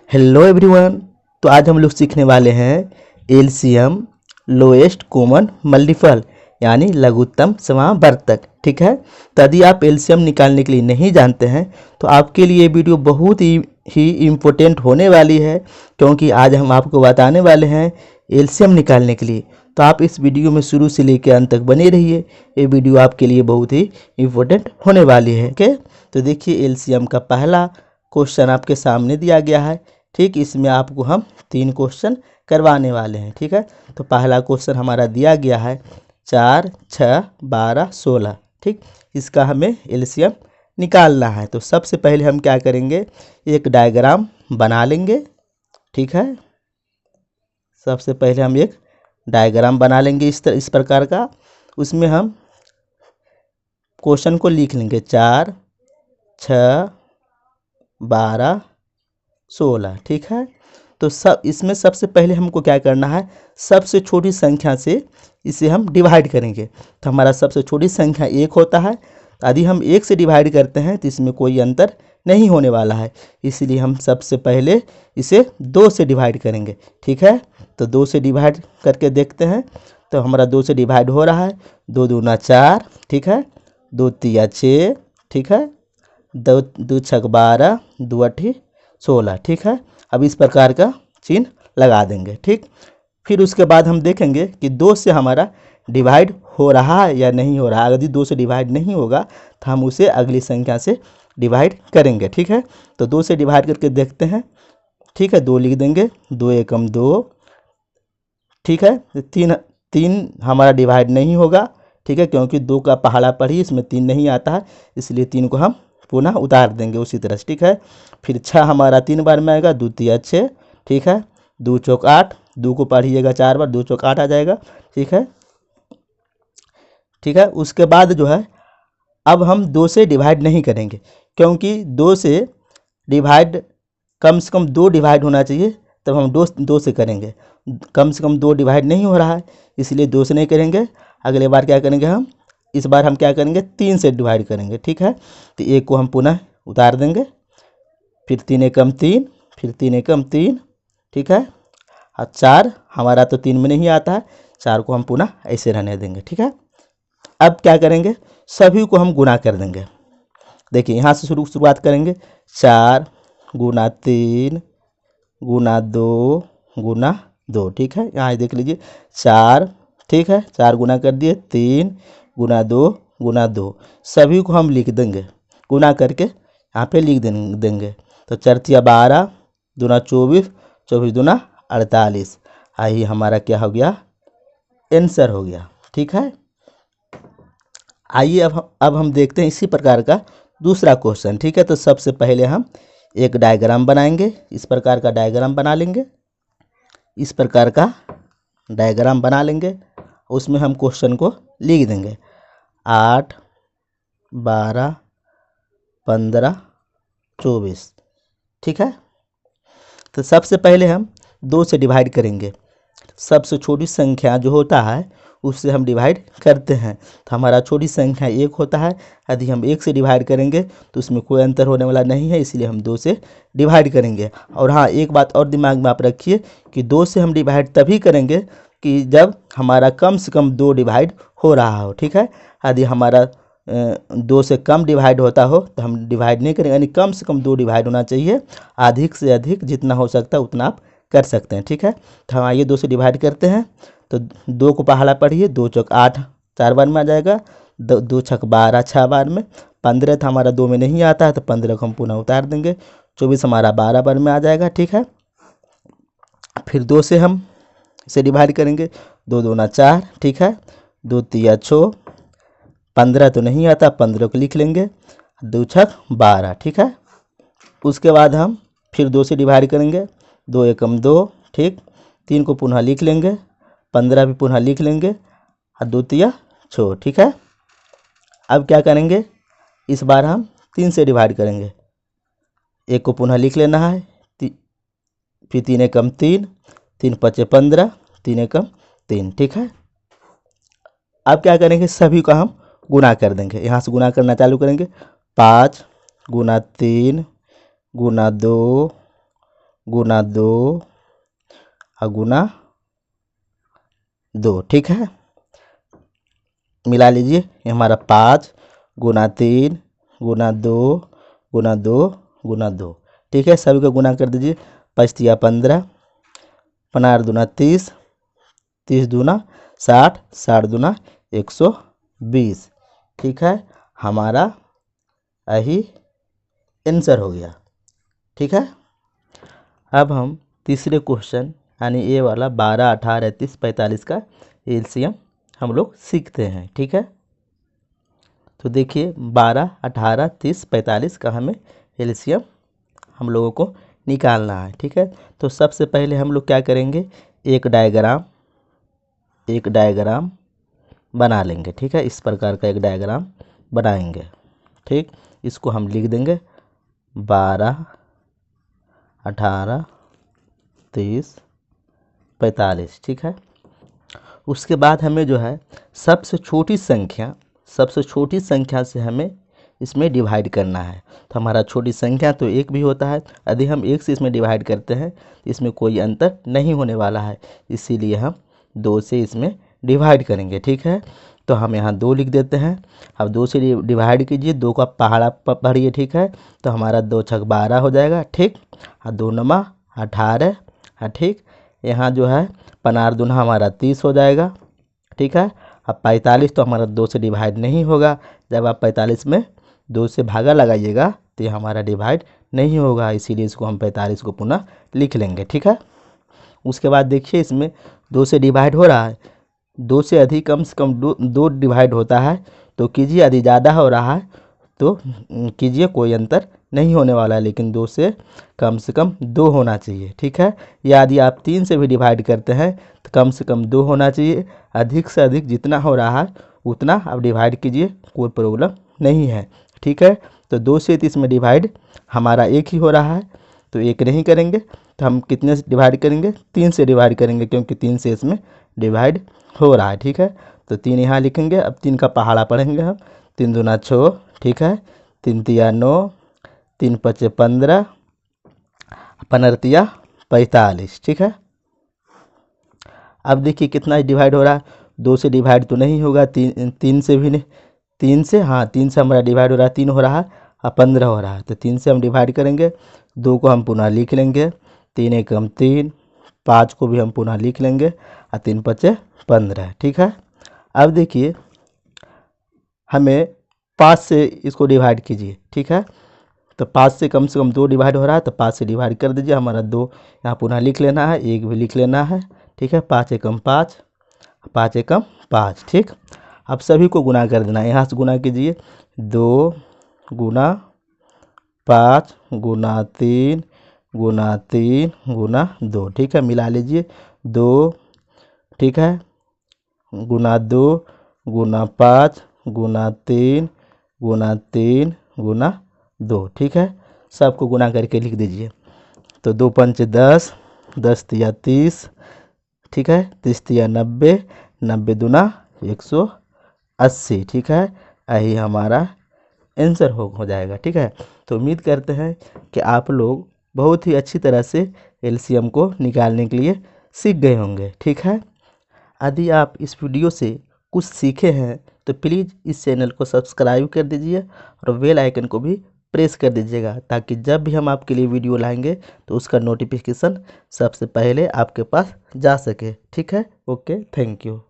Hello everyone. तो आज हम लोग सीखने वाले हैं एलसीएम लोएस्ट कॉमन मल्टीपल यानी लघुत्तम समावर्तक। ठीक है, तो यदि आप एलसीएम निकालने के लिए नहीं जानते हैं तो आपके लिए ये वीडियो बहुत ही इम्पोर्टेंट होने वाली है, क्योंकि आज हम आपको बताने वाले हैं एलसीएम निकालने के लिए। तो आप इस वीडियो में शुरू से लेकर अंत तक बने रहिए, ये वीडियो आपके लिए बहुत ही इम्पोर्टेंट होने वाली है। ओके, तो देखिए एलसीएम का पहला क्वेश्चन आपके सामने दिया गया है। ठीक, इसमें आपको हम 3 क्वेश्चन करवाने वाले हैं। ठीक है, तो पहला क्वेश्चन हमारा दिया गया है 4, 6, 12, 16। ठीक, इसका हमें एलसीएम निकालना है। तो सबसे पहले हम क्या करेंगे, एक डायग्राम बना लेंगे। ठीक है, सबसे पहले हम एक डायग्राम बना लेंगे इस प्रकार का। उसमें हम क्वेश्चन को लिख लेंगे 4, 6, 12, 16। ठीक है, तो सब इसमें सबसे पहले हमको क्या करना है, सबसे छोटी संख्या से इसे हम डिवाइड करेंगे। तो हमारा सबसे छोटी संख्या 1 होता है। यदि हम 1 से डिवाइड करते हैं तो इसमें कोई अंतर नहीं होने वाला है, इसलिए हम सबसे पहले इसे 2 से डिवाइड करेंगे। ठीक है, तो 2 से डिवाइड करके देखते हैं। तो हमारा 2 से डिवाइड हो रहा है, 2 दूना 4। ठीक है, 2 तिया 6। ठीक है, 2 छक 12, 2 अठी 16। ठीक है, अब इस प्रकार का चिन्ह लगा देंगे। ठीक, फिर उसके बाद हम देखेंगे कि 2 से हमारा डिवाइड हो रहा है या नहीं हो रहा है। यदि 2 से डिवाइड नहीं होगा तो हम उसे अगली संख्या से डिवाइड करेंगे। ठीक है, तो 2 से डिवाइड करके देखते हैं। ठीक है, 2 लिख देंगे, 2 एकम 2। ठीक है, 3 हमारा डिवाइड नहीं होगा। ठीक है, क्योंकि 2 का पहाड़ा पढ़ी इसमें 3 नहीं आता है, इसलिए 3 को हम पुनः उतार देंगे उसी तरह से। ठीक है, फिर 6 हमारा 3 बार में आएगा, 2 तिया 6। ठीक है, 2 चौक 8, 2 को पढ़िएगा 4 बार, 2 चौक 8 आ जाएगा। ठीक है, ठीक है, उसके बाद जो है अब हम 2 से डिवाइड नहीं करेंगे, क्योंकि 2 से डिवाइड कम से कम 2 डिवाइड होना चाहिए, तब हम 2 से करेंगे। कम से कम 2 डिवाइड नहीं हो रहा है, इसलिए 2 से नहीं करेंगे। अगले बार क्या करेंगे हम, इस बार हम क्या करेंगे, 3 से डिवाइड करेंगे। ठीक है, तो 1 को हम पुनः उतार देंगे, फिर 3 एकम 3, फिर 3 एकम 3। ठीक है, और 4 हमारा तो 3 में नहीं आता है, 4 को हम पुनः ऐसे रहने देंगे। ठीक है, अब क्या करेंगे, सभी को हम गुणा कर देंगे। देखिए यहाँ से शुरुआत करेंगे, 4 गुना 3 गुना 2 गुना 2। ठीक है, यहाँ देख लीजिए 4। ठीक है, 4 गुना कर दिए, 3 गुना 2 गुना 2। सभी को हम लिख देंगे, गुना करके यहाँ पे लिख देंगे। तो 4 तिया 12, दूना 24, 24 दूना 48। आई हमारा क्या हो गया, आंसर हो गया। ठीक है, आइए अब हम देखते हैं इसी प्रकार का दूसरा क्वेश्चन। ठीक है, तो सबसे पहले हम एक डायग्राम बनाएंगे, इस प्रकार का डायग्राम बना लेंगे। इस प्रकार का डायग्राम बना लेंगे, उसमें हम क्वेश्चन को लिख देंगे 8, 12, 15, 24। ठीक है, तो सबसे पहले हम 2 से डिवाइड करेंगे। सबसे छोटी संख्या जो होता है उससे हम डिवाइड करते हैं। तो हमारा छोटी संख्या 1 होता है, यदि हम 1 से डिवाइड करेंगे तो उसमें कोई अंतर होने वाला नहीं है, इसलिए हम 2 से डिवाइड करेंगे। और हाँ, एक बात और दिमाग में आप रखिए कि 2 से हम डिवाइड तभी करेंगे कि जब हमारा कम से कम 2 डिवाइड हो रहा हो। ठीक है, यदि हमारा 2 से कम डिवाइड होता हो तो हम डिवाइड नहीं करेंगे, यानी कम से कम 2 डिवाइड होना चाहिए। अधिक से अधिक जितना हो सकता है उतना आप कर सकते हैं। ठीक है, तो हम आइए 2 से डिवाइड करते हैं। तो 2 को पहाड़ा पढ़िए, 2 चौक 8 4 बार में आ जाएगा, 2 छक 12 6 बार में। 15 था हमारा 2 में नहीं आता है, तो 15 को हम पुनः उतार देंगे। 24 हमारा 12 बार में आ जाएगा। ठीक है, फिर 2 से हम इसे डिवाइड करेंगे, 2 दूना 4। ठीक है, 2 तिया 6, 15 तो नहीं आता, 15 को लिख लेंगे, 2 छक 12। ठीक है, उसके बाद हम फिर 2 से डिवाइड करेंगे, 2 एकम 2। ठीक, 3 को पुनः लिख लेंगे, 15 भी पुनः लिख लेंगे, और 2 तिया 6। ठीक है, अब क्या करेंगे, इस बार हम 3 से डिवाइड करेंगे। 1 को पुनः लिख लेना है, फिर 3 एकम 3, 3 पचे 15, 3 एकम 3। ठीक है, अब क्या करेंगे, सभी का हम गुना कर देंगे। यहाँ से गुना करना चालू करेंगे, 5 गुना 3 गुना 2 गुना 2 और गुना 2, ठीक है। मिला लीजिए, ये हमारा 5 गुना 3 गुना 2 गुना 2 गुना 2, ठीक है। सभी को गुना कर दीजिए। 5 तिया 15, 15 दूना 30, 30 दूना 60, 60 दूना 120, ठीक है। हमारा यही आंसर हो गया, ठीक है। अब हम तीसरे क्वेश्चन यानी ये वाला 12, 18, 30, 45 का एलसीएम हम लोग सीखते हैं, ठीक है। तो देखिए 12, 18, 30, 45 का हमें एलसीएम हम लोगों को निकालना है, ठीक है। तो सबसे पहले हम लोग क्या करेंगे, एक डायग्राम बना लेंगे, ठीक है। इस प्रकार का एक डायग्राम बनाएंगे, ठीक। इसको हम लिख देंगे 12, 18, 30, 45, ठीक है। उसके बाद हमें जो है सबसे छोटी संख्या से हमें इसमें डिवाइड करना है। तो हमारा छोटी संख्या तो 1 भी होता है, यदि हम 1 से इसमें डिवाइड करते हैं तो इसमें कोई अंतर नहीं होने वाला है, इसीलिए हम 2 से इसमें डिवाइड करेंगे, ठीक है। तो हम यहाँ 2 लिख देते हैं। अब 2 से डिवाइड कीजिए, 2 का पहाड़ा पढ़िए, ठीक है। तो हमारा 2 छक 12 हो जाएगा, ठीक। और 2 नमा 18, ठीक। यहाँ जो है 15 दूना हमारा 30 हो जाएगा, ठीक है। अब 45 तो हमारा 2 से डिवाइड नहीं होगा। जब आप 45 में 2 से भागा लगाइएगा तो ये हमारा डिवाइड नहीं होगा, इसीलिए इसको हम 45 को पुनः लिख लेंगे, ठीक है। उसके बाद देखिए इसमें 2 से डिवाइड हो रहा है, 2 से अधिक कम से कम 2 डिवाइड होता है तो कीजिए, यदि ज़्यादा हो रहा है तो कीजिए, कोई अंतर नहीं होने वाला है, लेकिन 2 से कम 2 होना चाहिए, ठीक है। या यदि आप 3 से भी डिवाइड करते हैं तो कम से कम 2 होना चाहिए। अधिक से अधिक जितना हो रहा है उतना आप डिवाइड कीजिए, कोई प्रॉब्लम नहीं है, ठीक है। तो 2 से 30 में डिवाइड हमारा 1 ही हो रहा है, तो 1 नहीं करेंगे तो हम कितने से डिवाइड करेंगे, 3 से डिवाइड करेंगे, क्योंकि 3 से इसमें डिवाइड हो रहा है, ठीक है। तो 3 यहाँ लिखेंगे। अब 3 का पहाड़ा पढ़ेंगे हम। 3 दूना 6, ठीक है। 3 तिया 9, 3 पचे 15, 15 तिया 45, ठीक है। अब देखिए कितना डिवाइड हो रहा है, 2 से डिवाइड तो नहीं होगा, 3 से भी नहीं, 3 से, हाँ 3 से हमारा डिवाइड हो रहा है, 3 हो रहा है और 15 हो रहा है, तो 3 से हम डिवाइड करेंगे। 2 को हम पुनः लिख लेंगे, 3 एकम 3, 5 को भी हम पुनः लिख लेंगे और 3 पचे 15, ठीक है। अब देखिए हमें 5 से इसको डिवाइड कीजिए, ठीक है। तो 5 से कम 2 डिवाइड हो रहा है, तो 5 से डिवाइड कर दीजिए। हमारा 2 यहाँ पुनः लिख लेना है, 1 भी लिख लेना है, ठीक है। 5 एकम 5, 5 एकम 5, ठीक। अब सभी को गुना कर देना है, यहाँ से गुना कीजिए। 2 गुना 5 गुना 3 गुना 3 गुना 2, ठीक है। मिला लीजिए 2, ठीक है, गुना 2 गुना 5 गुना 3 गुना 3 गुना 2, ठीक है। सबको गुना करके लिख दीजिए। तो 2 पंच 10, 10 तिया 30, ठीक है। 30 तिया 90, 90 दूना 180, ठीक है। यही हमारा आंसर हो जाएगा, ठीक है। तो उम्मीद करते हैं कि आप लोग बहुत ही अच्छी तरह से एलसीएम को निकालने के लिए सीख गए होंगे, ठीक है। यदि आप इस वीडियो से कुछ सीखे हैं तो प्लीज़ इस चैनल को सब्सक्राइब कर दीजिए और बेल आइकन को भी प्रेस कर दीजिएगा, ताकि जब भी हम आपके लिए वीडियो लाएंगे तो उसका नोटिफिकेशन सबसे पहले आपके पास जा सके, ठीक है। Okay, thank you.